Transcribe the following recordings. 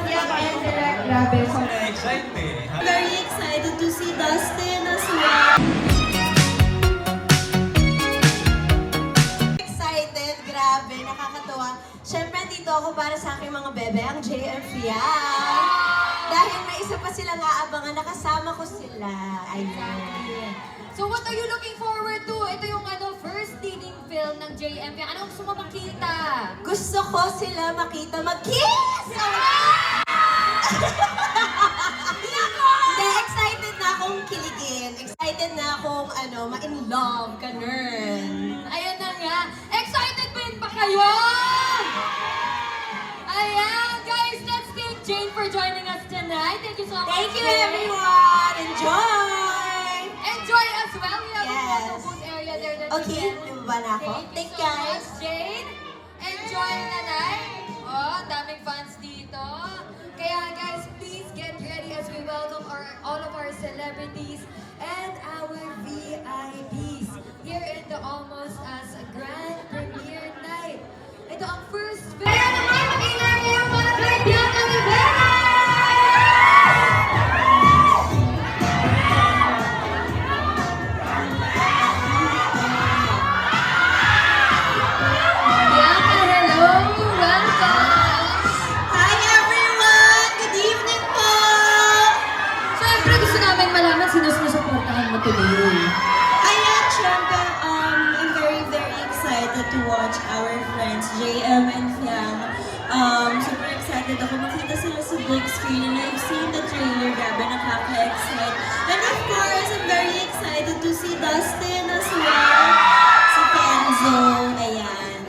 Fiam and Direk. Grabe. So, Excited. very excited to see Dustin as well. Excited, grabe, nakakatuwa. Siyempre, dito ako para sa aking mga bebe, ang JM Fiam. Dahil may isa pa silang aabangan, nakasama ko sila. Ayun. So what are you looking forward to? Ito yung first leading film ng JM. Ano gusto mo makita? Gusto ko sila makita mag-kiss! Hindi, excited na akong kiligin. Excited na akong ma-in love, ganun. Ayan na nga. Excited ba ba kayo? Ayan, guys, let's thank Jane for joining us tonight. Thank you so much. Thank you, Jane. everyone! Enjoy! Enjoy as well. We have a Yes. photo booth area there that Okay, you can. lumaba na ako. Thank you Thank so guys. much, Jane. Enjoy na night. Oh, daming fans dito. Kaya guys, please get ready as we welcome all of our celebrities and our VIPs here in the Almost as a Grand Premiere Night. Ito ang first film. Kaya naman, mag-ingay kayo para kay Bianca Rivera! Bianca, hello! Welcome! Hi, everyone! Good evening po! Siyempre, gusto namin malaman sino sinusuportahan mo today. Ayan, syempre, I'm very, very excited to watch our friends, JM and Fiam. Super excited ako makita sila sa big screen and I've seen the trailer, grabe, nakaka-excite. And of course, I'm very excited to see Dustin as well. Si Kenzo, ayan.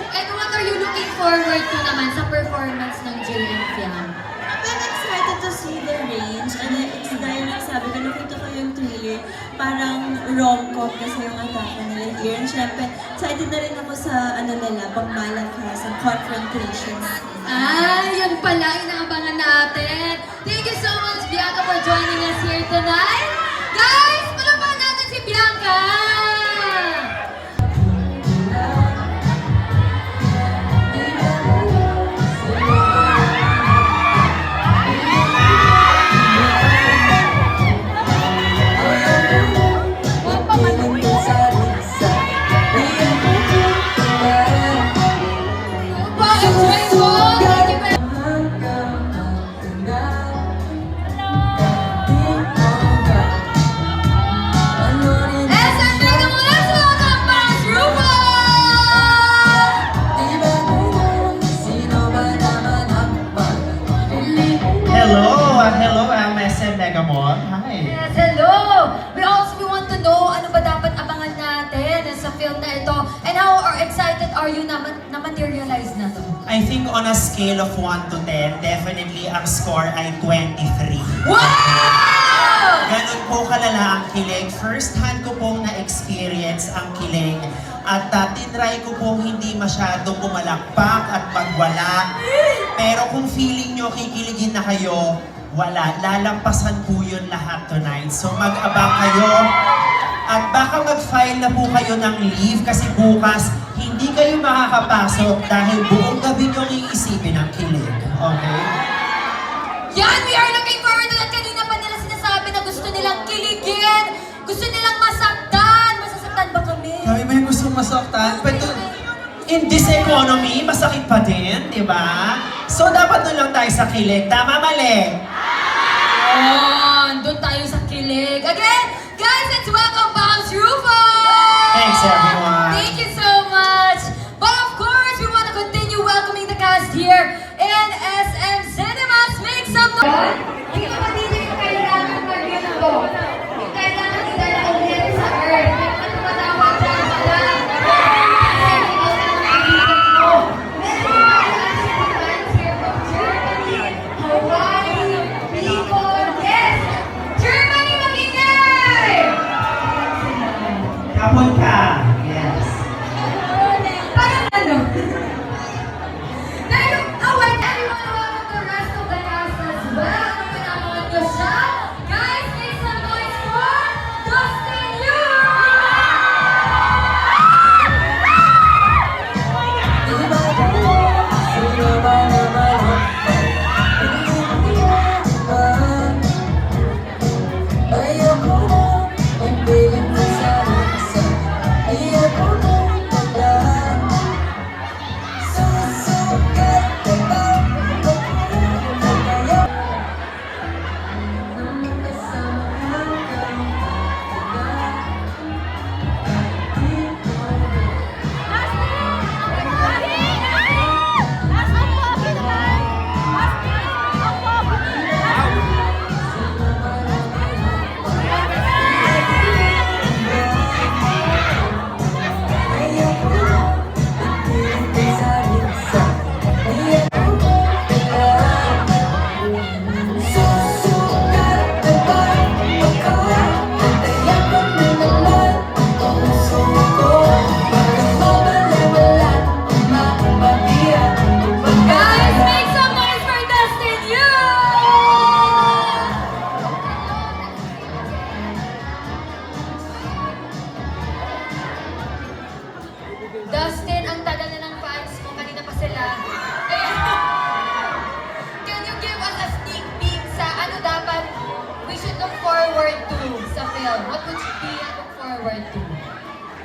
And what are you looking forward to naman sa performance ng JM Fiam? I'm excited to see the range and it's dahil sabi ko, nakita ko yung trailer, parang rom-com kasi yung atake nila here. And syempre, excited na rin ako sa nila, pangmalakas, ang confrontation. Ay, yan pala, inaabangan natin. Thank you so much, Bianca, for joining us here tonight. Guys, palapahan natin si Bianca! Hello, MSM Megamall. Hi. Yes, hello! We want to know ano ba dapat abangan natin sa film na ito and how excited are you na materialize na to? I think on a scale of 1 to 10, definitely ang score ay 23. Wow! Ganun po kalala ang kilig. First hand ko pong na-experience ang kilig. At tinry ko pong hindi masyadong pumalakpak at magwala. Pero kung feeling nyo kikiligin na kayo, wala. Lalampasan po yun lahat tonight. So mag-abang kayo. At baka mag-file na po kayo ng leave kasi bukas hindi kayo makakapasok dahil buong gabi nyo iisipin ang kilig. Okay? Yan! We are looking forward to that. Kanina pa nila sinasabi na gusto nilang kiligin, gusto nilang masaktan. Masasaktan ba kami? Kami may gusto masaktan. Pero in this economy, masakit pa din, di ba? So dapat doon lang tayo sa kilig. Tama, mali? Doon tayo sa kilig. Again, guys, let's welcome Bounce Rufo! Thanks, everyone. Thank you so much. But of course, we want to continue welcoming the cast here in SM Cinemas. Make some noise! Hindi ka ba dito yung kailangan mag-ginto? Yung kailangan idala ulit sa earth. Ano ba dapat dyan pala? Kasi ikaw na ang kaibigan mo. Meron yung mga fans here from Germany, Hawaii, Bicol, yes! Germany, mag-ingay!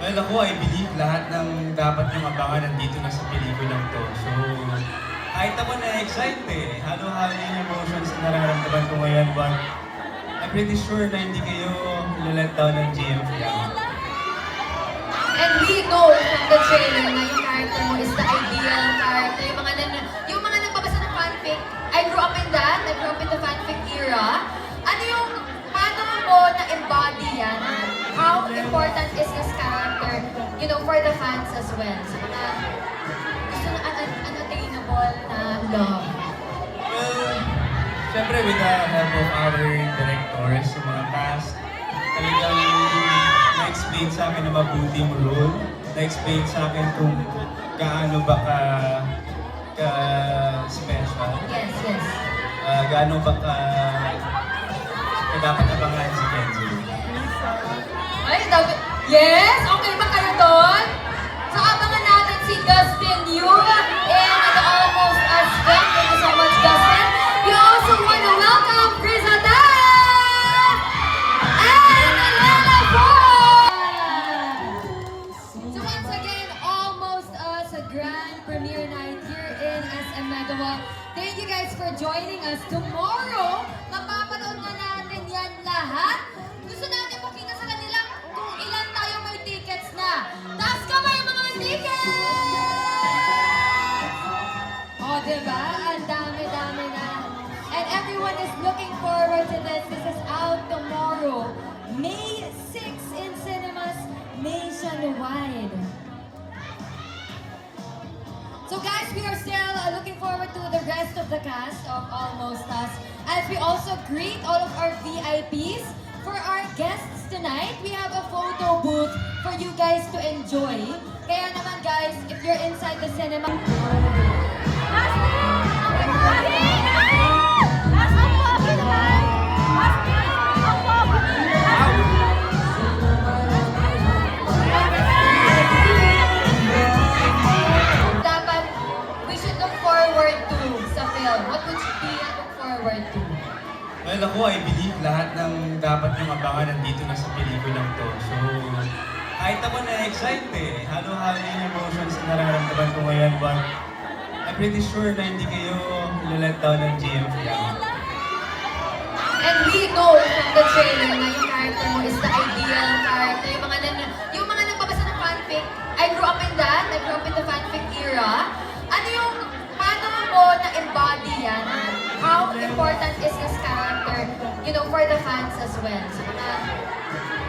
Well, ako, I believe lahat ng dapat niyong abangan nandito na sa pelikulang to. So, kahit ako na-excite eh. Halo-halo yung emotions na nararamdaman ko ngayon. But, I'm pretty sure na hindi kayo nilalet down ng JM Fiang. And we know from the trailer na yung character mo is the ideal character. Yung mga nagbabasa ng fanfic, I grew up in that. I grew up in the fanfic era. Ano yung, paano mo na-embody yan? How important is this character, you know, for the fans as well? Sa mga gusto na unattainable na love. Well, syempre with the help of our directors, yung mga cast, talagang na-explain sa akin na mabuti yung role. Na-explain sa akin kung gaano ba ka-special. Yes, yes. Gaano ba ka dapat abangan si Kenzo. Ay, dapat. Yes! Okay ba kayo doon? So, abangan natin si Dustin Yu and Almost Us Film. Thank you so much, Dustin. We also want to welcome Chris Adan and Elena Ford. So, once again, Almost Us, a grand premiere night here in SM Megawa. Thank you guys for joining us. Tomorrow, mapapanood na natin yan lahat. Gusto natin makita sa kanila kung ilan tayo may tickets na. Taas kamay mga may tickets! O, diba? Ang dami-dami na. And everyone is looking forward to this. This is out tomorrow. May 6 in cinemas nationwide. So guys, we are still looking forward to the rest of the cast of Almost Us. As we also greet all of our VIPs. For our guests tonight, we have a photo booth for you guys to enjoy. Kaya naman guys, if you're inside the cinema... Dapat, we should look forward to sa film. What would you be look forward to? Well, ako, I believe lahat ng dapat niyong abangan nandito na sa pelikulang to. So, kahit ako na-excite eh. Halo-halo yung emotions na nararamdaman ko ngayon. But, I'm pretty sure na hindi kayo nilalet down ng JM Fiang. And we know from the trailer na yung character mo is the ideal character. Yung mga nagbabasa ng fanfic, I grew up in that. I grew up in the fanfic era. Ano yung, paano mo na-embody yan? How important is this character, you know, for the fans as well? Sa mga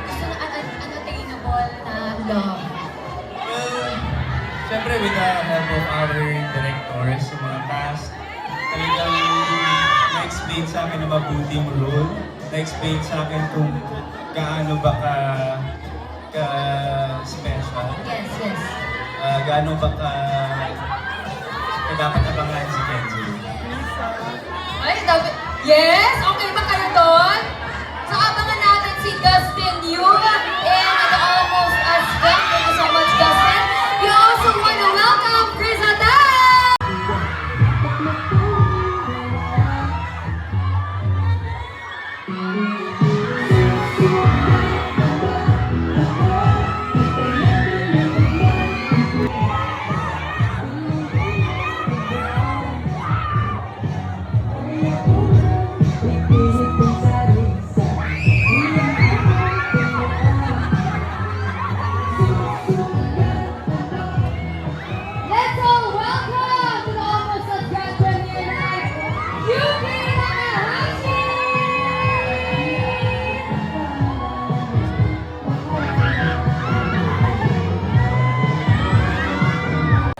gusto na unattainable na love. Well, syempre with the help of our directors, yung mga cast, talagang na-explain sa akin na mabuti yung role. Na-explain sa akin kung gaano ba ka-special. Yes, yes. Gaano ba ka dapat abangan si Kenzo. Ay, dapat. Yes! Okay ba kayo doon? So, abangan natin si Dustin Yu and Almost Us Film. Thank you so much, Dustin. We also want to welcome Chris Adan! Let's all welcome to the Almost Us Grand Premiere Night, Yuki Takahashi!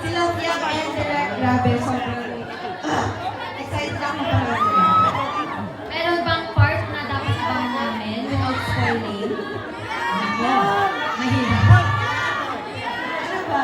Sila Fiang and Direk, grabe, sobrang excited ako pala sila. Meron bang part na dapat abangan namin without spoiling? Mahirap. Ano ba?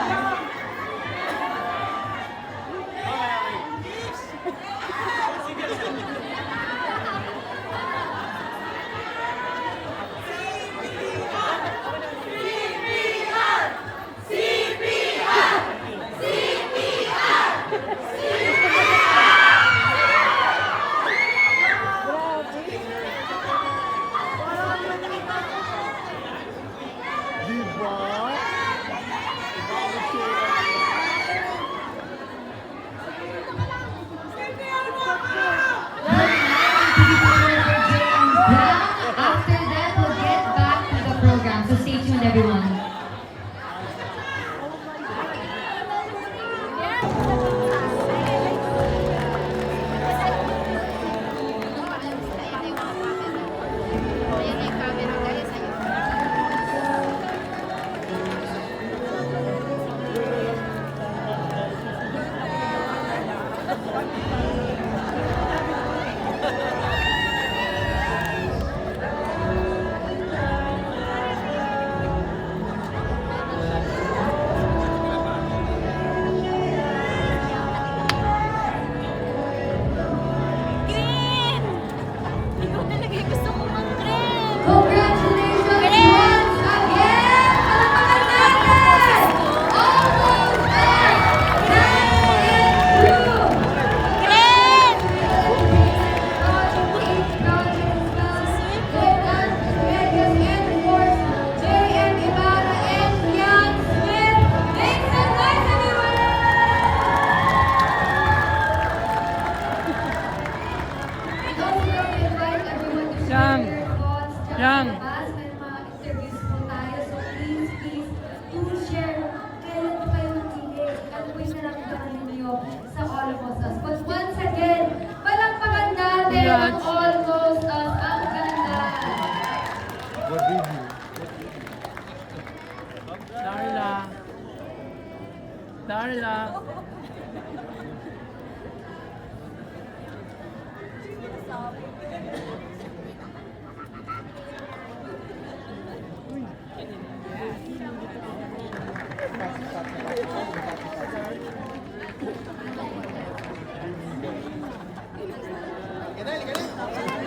also want to invite everyone to share their thoughts dyan sa labas. May mga interviews po tayo. So please, do share kailan po kayo nakikinig. Ano po yung naramdaman ninyo sa Almost Us. But once again, palakpakan natin ang Almost Us. Ang ganda! Darla. Ganun.